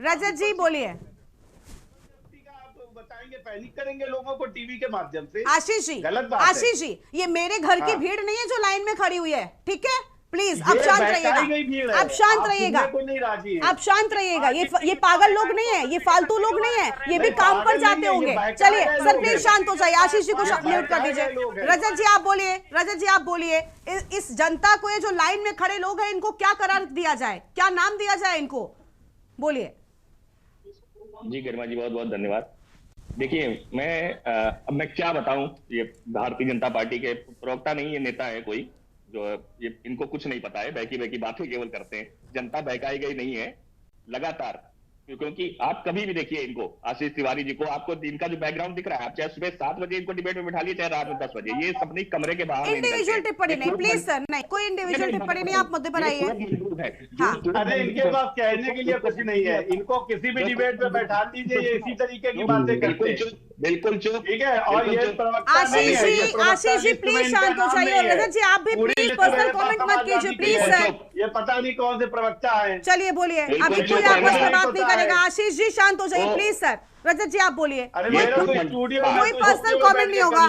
रजत जी बोलिए। बताएंगे, पैनिक करेंगे लोगों को टीवी के माध्यम से। आशीष जी, आशीष जी, ये मेरे घर की भीड़ नहीं है जो लाइन में खड़ी हुई है, ठीक है? प्लीज अब शांत रहिएगा, अब शांत रहिएगा, अब शांत रहिएगा। ये पागल लोग नहीं है, ये फालतू लोग नहीं है, ये भी काम पर जाते होंगे। चलिए सर प्लीज शांत हो जाइए, आशीष जी को म्यूट कर दीजिए। रजत जी आप बोलिए, रजत जी आप बोलिए, इस जनता को, ये जो लाइन में खड़े लोग हैं, इनको क्या करार दिया जाए, क्या नाम दिया जाए इनको? बोलिए। जी गरिमा जी, बहुत बहुत धन्यवाद। देखिए, अब मैं क्या बताऊं, ये भारतीय जनता पार्टी के प्रवक्ता नहीं, ये नेता है कोई जो ये इनको कुछ नहीं पता है, बहकी बहकी बातें केवल करते हैं। जनता बहकाई गई नहीं है लगातार, क्योंकि आप कभी भी देखिए इनको, आशीष तिवारी जी को, आपको इनका जो बैकग्राउंड दिख रहा है, आप चाहे सुबह 7 बजे इनको डिबेट में बिठा लिए, चाहे रात में 10 बजे, ये अपने कमरे के बाहर इंडिविजुअल टिप्पणी नहीं, प्लीज सर, नहीं कोई इंडिविजुअल टिप्पणी नहीं, आप मुद्दे पर आइए। अरे इनके पास कहने के लिए कुछ नहीं है, इनको किसी भी डिबेट में बैठा दीजिए, ये इसी तरीके की बातें करते हैं। बिल्कुल चुप, ठीक है। और ये आशीष जी प्लीज शांत हो जाइए, और रजत जी आप भी प्लीज पर्सनल कमेंट मत कीजिए प्लीज सर। ये पता नहीं कौन से प्रवक्ता है। चलिए बोलिए, अभी कोई आपस में बात नहीं करेगा। आशीष जी शांत हो जाइए प्लीज सर। रजत जी आप बोलिए, कोई पर्सनल कमेंट नहीं होगा।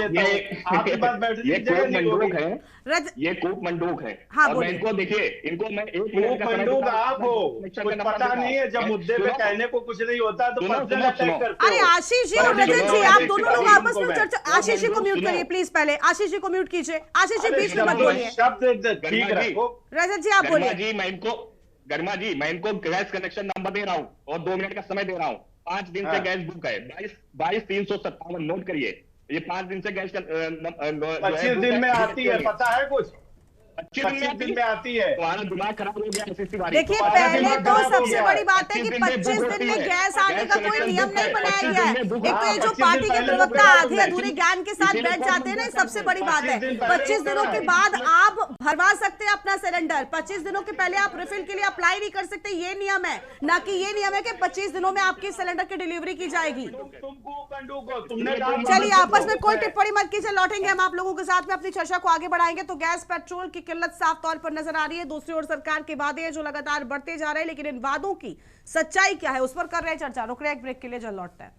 ये कूप मंडूक है। हाँ, और मैं इनको देखिए, इनको मैं एक मिनट मंडूक आप हो, कुछ पता नहीं है, जब मुद्दे पे कहने को कुछ नहीं होता तो पर्सनल अटैक करते हो। अरे आशीष जी और रजत जी, आप दोनों लोग आपस में चर्चा। आशीष जी को म्यूट करिए प्लीज, पहले आशीष जी को म्यूट कीजिए। आशीष जी बीच में मत बोलिए, शब्द ठीक रखो। रजत जी आप बोलिए। गरिमा जी, मैं इनको गैस कनेक्शन नंबर दे रहा हूँ और 2 मिनट का समय दे रहा हूँ। 5 दिन से गैस बुक है, 22,357 नोट करिए। ये 5 दिन से गैस 25 दिन में आती है, पता है कुछ? 25 दिन में आती है। तुम्हारा दिमाग खराब हो गया एसएससी वाली। देखिए पहले तो सबसे बड़ी बात है कि 25 दिन में गैस आने का कोई नियम नहीं बनाया गया है। एक तो ये जो पार्टी के प्रवक्ता आधे अधूरे ज्ञान के साथ बैठ जाते हैं ना, सबसे बड़ी बात है। 25 दिनों के बाद आप भरवा सकते हैं अपना सिलेंडर, 25 दिनों के पहले आप रिफिल के लिए अप्लाई नहीं कर सकते, ये नियम है। ना कि ये नियम है कि 25 दिनों में आपके सिलेंडर की डिलीवरी की जाएगी। चलिए आपस में कोई टिप्पणी मत कीजिए, लौटेंगे हम आप लोगों के साथ में अपनी चर्चा को आगे बढ़ाएंगे। तो गैस पेट्रोल की किल्लत साफ तौर पर नजर आ रही है। दूसरी ओर सरकार के वादे हैं जो लगातार बढ़ते जा रहे हैं, लेकिन इन वादों की सच्चाई क्या है उस पर कर रहे हैं चर्चा। रुक रहे एक ब्रेक के लिए, जल्द लौटते हैं।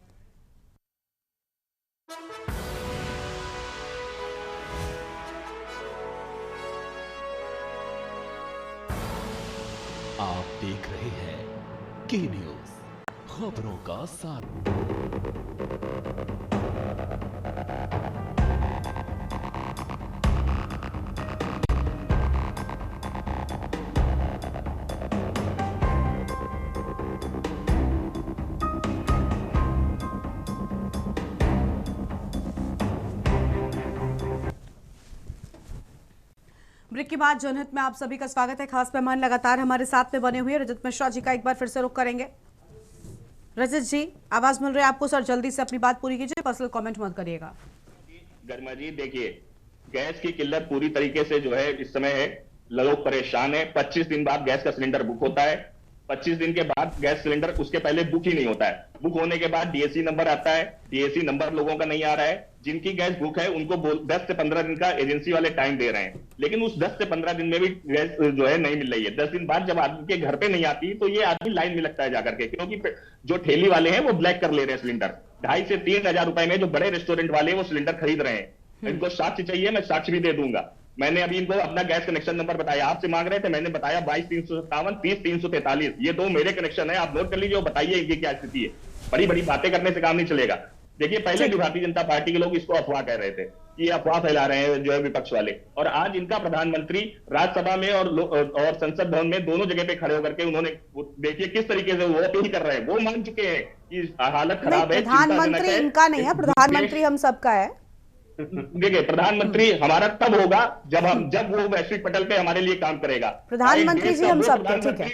आप देख रहे हैं के न्यूज, खबरों का साथ। ब्रेक के बाद जनहित में आप सभी का स्वागत है। खास मेहमान लगातार हमारे साथ में बने हुए रजत मिश्रा जी का एक बार फिर से रुख करेंगे। रजत जी, आवाज मिल रही है आपको? सर जल्दी से अपनी बात पूरी कीजिए, पर्सनल कमेंट मत करिएगा। गरिमा जी देखिए, गैस की किल्लत पूरी तरीके से जो है इस समय है, लोग परेशान है। 25 दिन बाद गैस का सिलेंडर बुक होता है, 25 दिन के बाद गैस सिलेंडर उसके पहले बुक ही नहीं होता है। बुक होने के बाद डीएसी नंबर आता है, डीएसी नंबर लोगों का नहीं आ रहा है। जिनकी गैस बुक है उनको 10 से 15 दिन का एजेंसी वाले टाइम दे रहे हैं, लेकिन उस 10 से 15 दिन में भी गैस जो है नहीं मिल रही है। 10 दिन बाद जब आदमी के घर पे नहीं आती तो ये आदमी लाइन में लगता है जाकर के, क्योंकि जो ठेली वाले हैं वो ब्लैक कर ले रहे हैं सिलेंडर। 2,500 से 3,000 रुपए में जो बड़े रेस्टोरेंट वाले वो सिलेंडर खरीद रहे हैं। इनको साक्ष्य चाहिए, मैं साक्ष्य भी दे दूंगा। मैंने अभी इनको अपना गैस कनेक्शन नंबर बताया, आपसे मांग रहे थे, मैंने बताया 22,357 30,343, ये 2 मेरे कनेक्शन है, आप नोट कर लीजिए और बताइए इनकी क्या स्थिति है। बड़ी बड़ी बातें करने से काम नहीं चलेगा। देखिए पहले भी भारतीय जनता पार्टी के लोग इसको अफवाह कह रहे थे कि अफवाह फैला रहे हैं जो है विपक्ष वाले, और आज इनका प्रधानमंत्री राज्यसभा में और संसद भवन में दोनों जगह पे खड़े होकर के उन्होंने देखिए किस तरीके से वो अपील कर रहे हैं। वो मान चुके हैं कि हालत खराब है। प्रधानमंत्री इनका नहीं है, प्रधानमंत्री हम सबका है। देखिए प्रधानमंत्री हमारा तब होगा जब वो वैश्विक पटल पे हमारे लिए काम करेगा। प्रधानमंत्री जी हम सबके, ठीक है।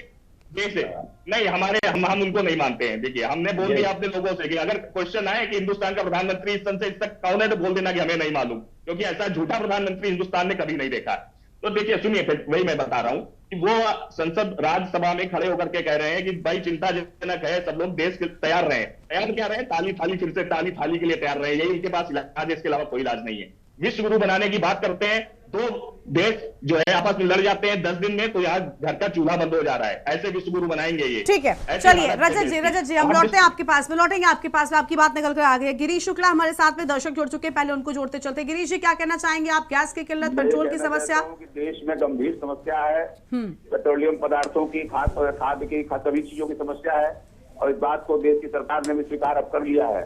जैसे नहीं हम उनको नहीं मानते हैं। देखिए हमने बोल दिया अपने लोगों से कि अगर क्वेश्चन आए कि हिंदुस्तान का प्रधानमंत्री इस सन से इस तक कौन है तो बोल देना कि हमें नहीं मालूम, क्योंकि ऐसा झूठा प्रधानमंत्री हिंदुस्तान ने कभी नहीं देखा। तो देखिए सुनिए, वही मैं बता रहा हूं कि वो संसद राज्यसभा में खड़े होकर के कह रहे हैं कि भाई चिंताजनक है, सब लोग देश के तैयार रहे। तैयार क्या रहे? ताली थाली, फिर से ताली थाली के लिए तैयार रहे। यही इनके पास इलाज है, इसके अलावा कोई इलाज नहीं है। विश्व गुरु बनाने की बात करते हैं, 2 देश जो है आपस में लड़ जाते हैं 10 दिन में, तो यहाँ घर का चूल्हा बंद हो जा रहा है। ऐसे विश्व गुरु बनाएंगे ये, ठीक है। चलिए रजत जी हम लौटते हैं आपके पास में, लौटेंगे आपके पास में। आपकी बात निकल कर आ गई है। गिरीश शुक्ला हमारे साथ में, दर्शक जुड़ चुके हैं, पहले उनको जोड़ते चलते। गिरीश जी क्या कहना चाहेंगे आप? गैस की किल्लत, पेट्रोल की समस्या देश में गंभीर समस्या है, पेट्रोलियम पदार्थों की, खाद्य की, सभी चीजों की समस्या है, और इस बात को देश की सरकार ने भी स्वीकार अब कर लिया है।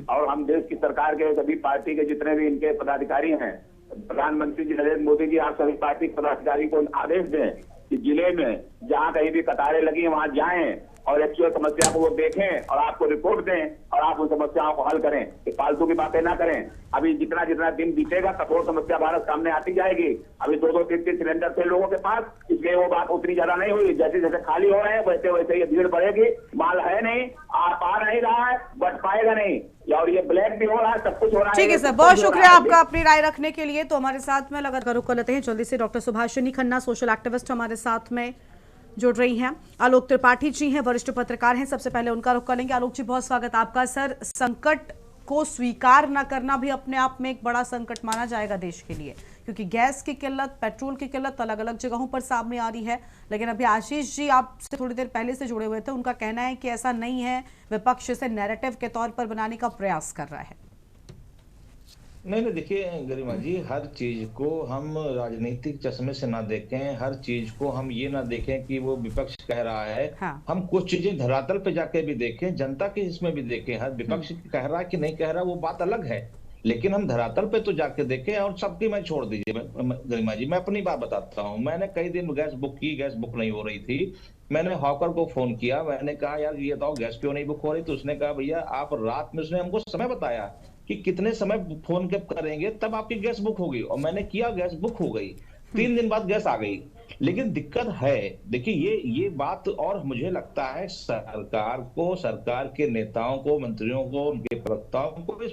और हम देश की सरकार के सभी पार्टी के जितने भी इनके पदाधिकारी हैं, प्रधानमंत्री जी नरेंद्र मोदी जी आप सभी पार्टी के पदाधिकारी को आदेश दें कि जिले में जहां कहीं भी कतारें लगी वहां जाएं और एक्चुअल समस्या को वो देखें और आपको रिपोर्ट दें और आप उन समस्याओं को हल करें। ये फालतू की बातें ना करें। अभी जितना दिन बीतेगा कठोर समस्या भारत सामने आती जाएगी। अभी 2-2 3-3 सिलेंडर थे लोगों के पास, इसलिए वो बात उतनी ज्यादा नहीं हुई। जैसे जैसे खाली हो रहे हैं वैसे वैसे ये भीड़ बढ़ेगी। माल है नहीं, आ नहीं रहा है, बट पाएगा नहीं, और ये ब्लैक भी हो रहा है, सब कुछ हो रहा है। ठीक है सर, बहुत शुक्रिया आपका अपनी राय रखने के लिए। तो हमारे साथ में लगातार रुक लेते हैं जल्दी से doctor Subhashini Khanna, social activist हमारे साथ में जुड़ रही हैं। आलोक त्रिपाठी जी हैं, वरिष्ठ पत्रकार हैं। सबसे पहले उनका रुख करेंगे। आलोक जी बहुत स्वागत आपका। सर संकट को स्वीकार न करना भी अपने आप में एक बड़ा संकट माना जाएगा देश के लिए, क्योंकि गैस की किल्लत, पेट्रोल की किल्लत अलग अलग जगहों पर सामने आ रही है। लेकिन अभी आशीष जी आपसे थोड़ी देर पहले से जुड़े हुए थे, उनका कहना है कि ऐसा नहीं है, विपक्ष इसे नैरेटिव के तौर पर बनाने का प्रयास कर रहा है। नहीं देखिए गरिमा जी, हर चीज को हम राजनीतिक चश्मे से ना देखें, हर चीज को हम ये ना देखें कि वो विपक्ष कह रहा है। हाँ। हम कुछ चीजें धरातल पे जाके भी देखें, जनता के इसमें भी देखें। हर विपक्ष कह रहा है कि नहीं कह रहा वो बात अलग है, लेकिन हम धरातल पे तो जाके देखें। और सबकी मैं छोड़ दीजिए गरिमा जी, मैं अपनी बात बताता हूँ। मैंने कई दिन गैस बुक की, गैस बुक नहीं हो रही थी। मैंने हॉकर को फोन किया, मैंने कहा यार ये बताओ गैस क्यों नहीं बुक हो रही? तो उसने कहा भैया आप रात में, उसने हमको समय बताया कि कितने समय फोन करेंगे तब आपकी गैस बुक होगी, और मैंने किया, गैस बुक हो गई। 3 दिन बाद गैस आ गई। लेकिन दिक्कत है, देखिए ये बात, और मुझे लगता है सरकार को, सरकार के नेताओं को, मंत्रियों को, उनके प्रवक्ताओं को इस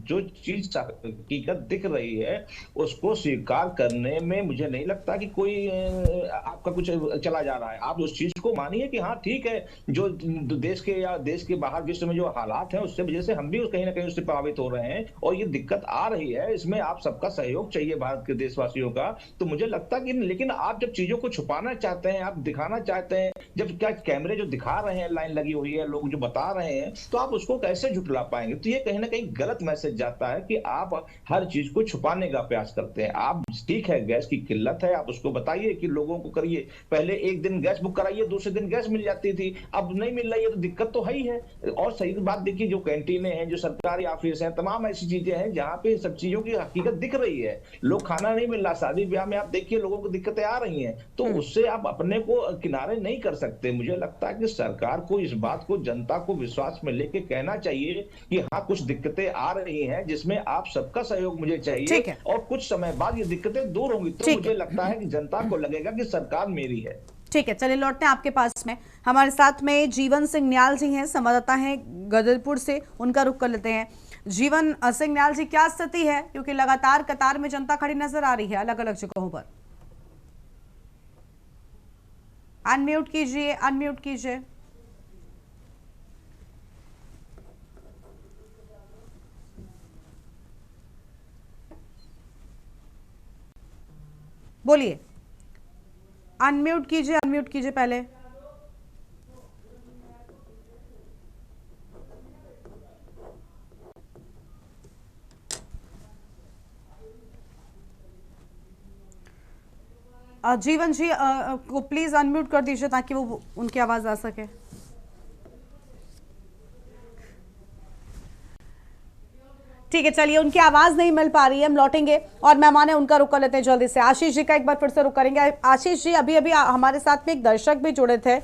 जो चीज हकीकत दिख रही है उसको स्वीकार करने में मुझे नहीं लगता कि कोई आपका कुछ चला जा रहा है। आप उस चीज को मानिए कि हाँ ठीक है, जो देश के या देश के बाहर विश्व में जो हालात हैं उससे वजह से हम भी कहीं ना कहीं उससे प्रभावित हो रहे हैं और ये दिक्कत आ रही है, इसमें आप सबका सहयोग चाहिए, भारत के देशवासियों का। तो मुझे लगता कि लेकिन आप जब चीजों को छुपाना चाहते हैं, आप दिखाना चाहते हैं, जब क्या कैमरे जो दिखा रहे हैं, लाइन लगी हुई है, लोग जो बता रहे हैं, तो आप उसको कैसे झुठला पाएंगे? तो ये कहीं ना कहीं गलत मैसेज जाता है कि आप हर चीज को छुपाने का प्रयास करते हैं। आप ठीक है, गैस की किल्लत है, आप उसको बताइए कि लोगों को करिए। पहले एक दिन गैस बुक कराइए, दूसरे दिन गैस मिल जाती थी, अब नहीं मिल रही है तो दिक्कत तो है ही है। और सही बात देखिए, जो कैंटीनें हैं, जो सरकारी ऑफिस हैं, तमाम ऐसी चीजें हैं जहां पे सब चीजों की हकीकत दिख रही है। लोग खाना नहीं मिल रहा, शादी ब्याह में आप देखिए लोगों को दिक्कतें आ रही हैं, तो उससे आप अपने को किनारे नहीं कर सकते। मुझे लगता है कि सरकार को इस बात को, जनता को विश्वास में लेके कहना चाहिए कि हाँ कुछ दिक्कतें आ रही हैं जिसमें आप सबका सहयोग मुझे चाहिए, और कुछ समय बाद ये दिक्कतें दूर होंगी तो मुझे लगता है कि जनता को लगेगा कि सरकार मेरी है। ठीक है, चलिए लौटते हैं आपके पास में। हमारे साथ में जीवन सिंह न्याल जी हैं, संवाददाता हैं गदरपुर से, उनका रुख कर लेते हैं। जीवन सिंह न्याल जी, क्या स्थिति है? क्योंकि लगातार कतार में जनता खड़ी नजर आ रही है अलग अलग जगहों पर। अनम्यूट कीजिए, अनम्यूट कीजिए। बोलिए, अनम्यूट कीजिए पहले। जीवन जी को प्लीज अनम्यूट कर दीजिए ताकि वो उनकी आवाज आ सके। ठीक है, चलिए, उनकी आवाज नहीं मिल पा रही है, हम लौटेंगे और मेहमान है उनका रुक कर लेते हैं जल्दी से। आशीष जी का एक बार फिर से रुक करेंगे। आशीष जी, अभी अभी हमारे साथ में एक दर्शक भी जुड़े थे,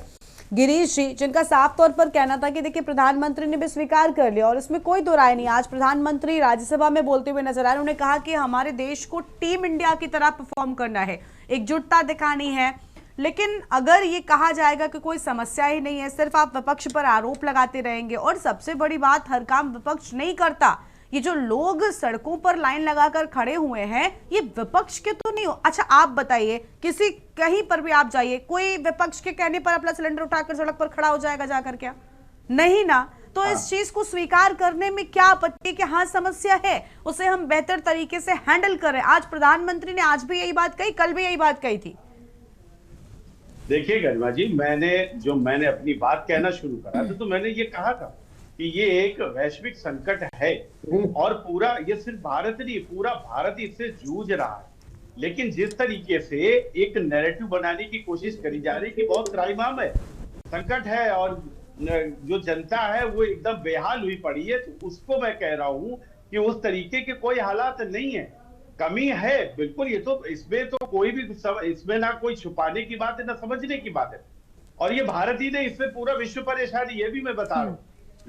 गिरीश जी, जिनका साफ तौर पर कहना था कि देखिए प्रधानमंत्री ने भी स्वीकार कर लिया और इसमें कोई दो राय नहीं। आज प्रधानमंत्री राज्यसभा में बोलते हुए नजर आए, उन्होंने कहा कि हमारे देश को टीम इंडिया की तरह परफॉर्म करना है, एकजुटता दिखानी है। लेकिन अगर ये कहा जाएगा कि कोई समस्या ही नहीं है, सिर्फ आप विपक्ष पर आरोप लगाते रहेंगे, और सबसे बड़ी बात, हर काम विपक्ष नहीं करता। ये जो लोग सड़कों पर लाइन लगाकर खड़े हुए हैं, ये विपक्ष के तो नहीं हो। अच्छा आप बताइए, किसी कहीं पर भी आप जाइए, कोई विपक्ष के कहने पर अपना सिलेंडर उठाकर सड़क पर खड़ा हो जाएगा जाकर? क्या नहीं ना। तो इस चीज को स्वीकार करने में क्या आपत्ति कि हाँ समस्या है, उसे हम बेहतर तरीके से हैंडल करें। आज प्रधानमंत्री ने आज भी यही बात कही, कल भी यही बात कही थी। देखिए गरिमा जी, मैंने अपनी बात कहना शुरू करा तो मैंने ये कहा था कि ये एक वैश्विक संकट है और पूरा, ये सिर्फ भारत नहीं, पूरा भारत इससे जूझ रहा है। लेकिन जिस तरीके से एक नैरेटिव बनाने की कोशिश करी जा रही है कि बहुत त्राहिमाम है, संकट है और जो जनता है वो एकदम बेहाल हुई पड़ी है, तो उसको मैं कह रहा हूं कि उस तरीके के कोई हालात नहीं है। कमी है बिल्कुल, ये तो इसमें तो कोई भी इसमें ना कोई छुपाने की बात है ना समझने की बात है। और ये भारत ही नहीं, इसमें पूरा विश्व परेशानी, ये भी मैं बता रहा हूँ,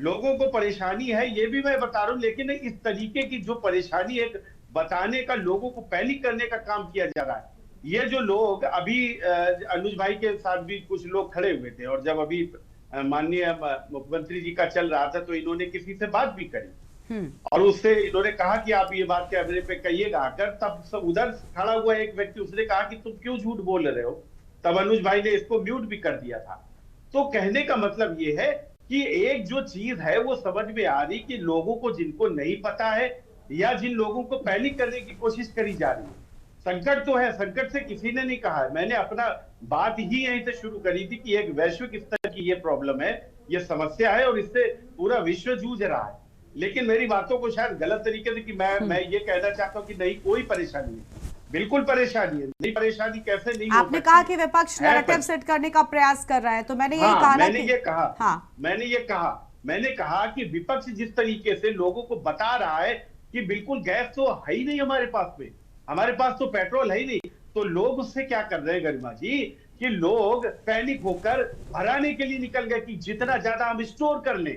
लोगों को परेशानी है, ये भी मैं बता रहा हूं। लेकिन इस तरीके की जो परेशानी है बताने का, लोगों को पैनिक करने का काम किया जा रहा है। ये जो लोग अभी अनुज भाई के साथ भी कुछ लोग खड़े हुए थे, और जब अभी माननीय मुख्यमंत्री जी का चल रहा था तो इन्होंने किसी से बात भी करी और उससे इन्होंने कहा कि आप ये बात कैमरे पे कहिएगा आकर। तब सब उधर खड़ा हुआ एक व्यक्ति, उसने कहा कि तुम क्यों झूठ बोल रहे हो, तब अनुज भाई ने इसको म्यूट भी कर दिया था। तो कहने का मतलब ये है कि एक जो चीज है वो समझ में आ रही कि लोगों को, जिनको नहीं पता है या जिन लोगों को पैनिक करने की कोशिश करी जा रही है, संकट तो है, संकट से किसी ने नहीं कहा है। मैंने अपना बात ही यहीं से शुरू करी थी कि एक वैश्विक स्तर की ये प्रॉब्लम है, ये समस्या है और इससे पूरा विश्व जूझ रहा है। लेकिन मेरी बातों को शायद गलत तरीके से कि मैं ये कहना चाहता हूँ कि नहीं कोई परेशानी नहीं, बिल्कुल परेशानी है। नहीं परेशानी कैसे नहीं, आपने कहा कि विपक्ष नैरेटिव सेट करने का प्रयास कर रहा है, तो मैंने यही कहा, मैंने कहा कि विपक्ष जिस तरीके से लोगों को बता रहा है कि बिल्कुल गैस तो है ही नहीं हमारे पास में, हमारे पास तो पेट्रोल है ही नहीं, तो लोग उससे क्या कर रहे हैं गरिमा जी कि लोग पैनिक होकर भराने के लिए निकल गए कि जितना ज्यादा हम स्टोर कर लें,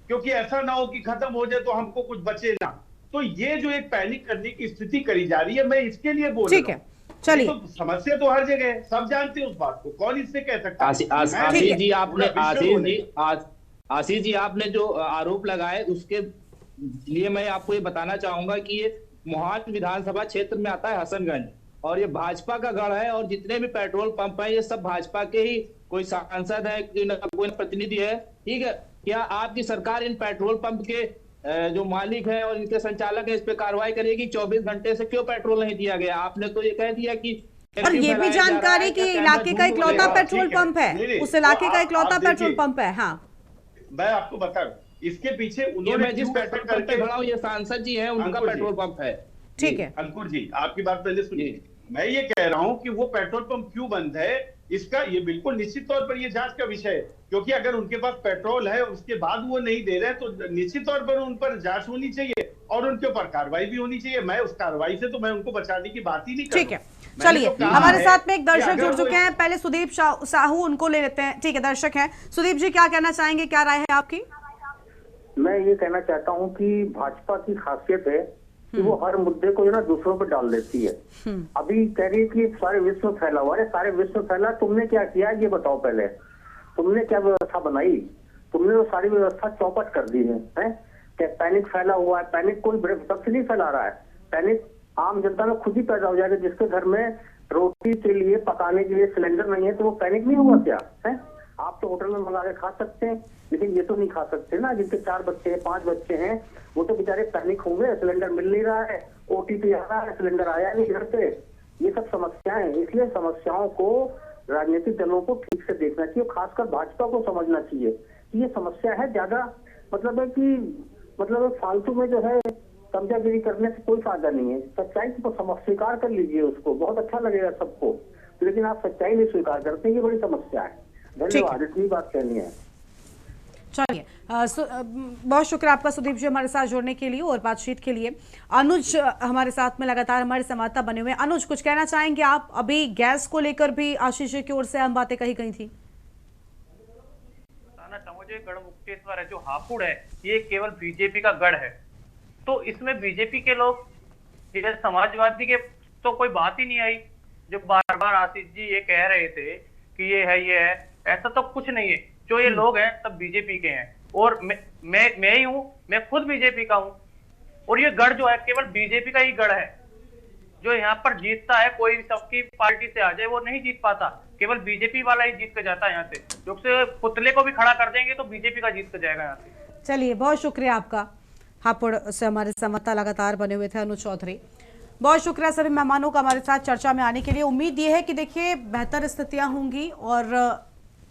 क्योंकि ऐसा ना हो कि खत्म हो जाए तो हमको कुछ बचे ना। तो ये जो एक पैनिक करने की स्थिति करी जा रही है, मैं इसके लिए बोल रहा हूं चलिए, तो समस्या तो हर जगह है, सब जानते हैं उस बात को, कौन इससे कह सकता है? आशीष जी आपने जो आरोप लगाए उसके लिए मैं आपको ये बताना चाहूंगा कि ये मोहाली विधानसभा क्षेत्र में आता है हसनगंज, और ये भाजपा का गढ़ है, और जितने भी पेट्रोल पंप है ये सब भाजपा के ही, कोई सांसद है कोई प्रतिनिधि है, ठीक है। क्या आपकी सरकार इन पेट्रोल पंप के जो मालिक है और इनके संचालक है इस पे कार्रवाई करेगी? 24 घंटे से क्यों पेट्रोल नहीं दिया गया? आपने तो ये कह दिया कि, और ये भी जानकारी कि इलाके का इकलौता पेट्रोल पंप है, उस इलाके का इकलौता पेट्रोल पंप है। हाँ, मैं आपको बता रहा हूँ इसके पीछे उन्होंने जिस पेट्रोल पंप पे खड़ा हूँ ये सांसद जी हैं, उनका पेट्रोल पंप है। ठीक है अंकुर जी, आपकी बात पहले सुनिए। मैं ये कह रहा हूँ कि वो पेट्रोल पंप क्यों बंद है, इसका ये बिल्कुल निश्चित तौर पर ये जांच का विषय है, क्योंकि अगर उनके पास पेट्रोल है उसके बाद वो नहीं दे रहे तो निश्चित तौर पर उन पर जांच होनी चाहिए और उनके ऊपर कार्रवाई भी होनी चाहिए। मैं उस कार्रवाई से तो मैं उनको बचाने की बात ही नहीं कर रहा। ठीक है, चलिए, हमारे साथ में एक दर्शक जुड़ चुके हैं, पहले सुदीप साहू उनको ले लेते हैं। ठीक है, दर्शक हैं। सुदीप जी, क्या कहना चाहेंगे, क्या राय है आपकी? मैं ये कहना चाहता हूँ कि भाजपा की खासियत है कि वो हर मुद्दे को जो ना दूसरों पर डाल देती है। अभी कह रही है कि सारे विश्व में फैला हुआ है, सारे विश्व फैला, तुमने क्या किया ये बताओ पहले, तुमने क्या व्यवस्था बनाई? तुमने तो सारी व्यवस्था चौपट कर दी है, क्या पैनिक फैला हुआ है? पैनिक कोई बड़े तब से नहीं फैला रहा है, पैनिक आम जनता में खुद ही पैदा हो जाएगा। जिसके घर में रोटी के लिए पकाने के लिए सिलेंडर नहीं है तो वो पैनिक नहीं हुआ क्या है? आप तो होटल में मंगा के खा सकते हैं, लेकिन ये तो नहीं खा सकते ना। जिनके 4 बच्चे हैं, 5 बच्चे हैं, वो तो बेचारे पैनिक होंगे, सिलेंडर मिल नहीं रहा है, ओटीपी आ रहा है, सिलेंडर आया नहीं घर पे। ये सब समस्याएं, इसलिए समस्याओं को राजनीतिक दलों को ठीक से देखना चाहिए, खासकर भाजपा को समझना चाहिए कि ये समस्या है। ज्यादा मतलब है कि फालतू में जो है कब्जागिरी करने से कोई फायदा नहीं है। सच्चाई को स्वीकार कर लीजिए, उसको बहुत अच्छा लगेगा सबको, लेकिन आप सच्चाई नहीं स्वीकार करते, ये बड़ी समस्या है। धन्यवाद, इतनी बात कहनी है। चलिए, बहुत शुक्रिया आपका सुदीप जी हमारे साथ जुड़ने के लिए और बातचीत के लिए। अनुज हमारे साथ में लगातार हमारे संवाददाता बने हुए हैं। अनुज, कुछ कहना चाहेंगे आप? अभी गैस को लेकर भी आशीष जी की ओर से हम बातें कही गई थी। गढ़मुक्तेश्वर है जो हापुड़ है, ये केवल बीजेपी का गढ़ है, तो इसमें बीजेपी के लोग, समाजवादी के तो कोई बात ही नहीं आई। जो बार बार आशीष जी ये कह रहे थे कि ये है, ऐसा तो कुछ नहीं है। जो ये लोग हैं सब बीजेपी के हैं, और मैं ही हूँ, मैं खुद बीजेपी का हूँ, और ये गढ़ जो है केवल बीजेपी का ही गढ़ है। जो यहाँ पर जीतता है, कोई सबकी पार्टी से आ जाए वो नहीं जीत पाता, केवल बीजेपी वाला ही जीत के जाता है यहाँ से। जो पुतले को भी खड़ा कर देंगे तो बीजेपी का जीत के जाएगा यहाँ से। चलिए, बहुत शुक्रिया आपका। हापुड़ से हमारे संवाददाता लगातार बने हुए थे अनुज चौधरी। बहुत शुक्रिया सभी मेहमानों का हमारे साथ चर्चा में आने के लिए। उम्मीद ये है कि देखिए बेहतर स्थितियां होंगी और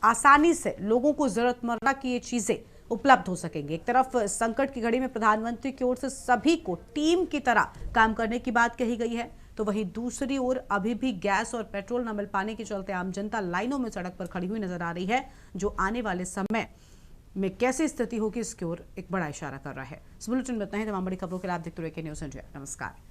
आसानी से लोगों को जरूरतमर्रा की ये चीजें उपलब्ध हो सकेंगी। एक तरफ संकट की घड़ी में प्रधानमंत्री की ओर से सभी को टीम की तरह काम करने की बात कही गई है, तो वहीं दूसरी ओर अभी भी गैस और पेट्रोल न मिल पाने के चलते आम जनता लाइनों में सड़क पर खड़ी हुई नजर आ रही है, जो आने वाले समय में कैसी स्थिति होगी इसकी ओर एक बड़ा इशारा कर रहा है। इस बुलेटिन में इतना ही। तमाम बड़ी खबरों के लिए आप देखते रहिए के न्यूज़ इंडिया। नमस्कार।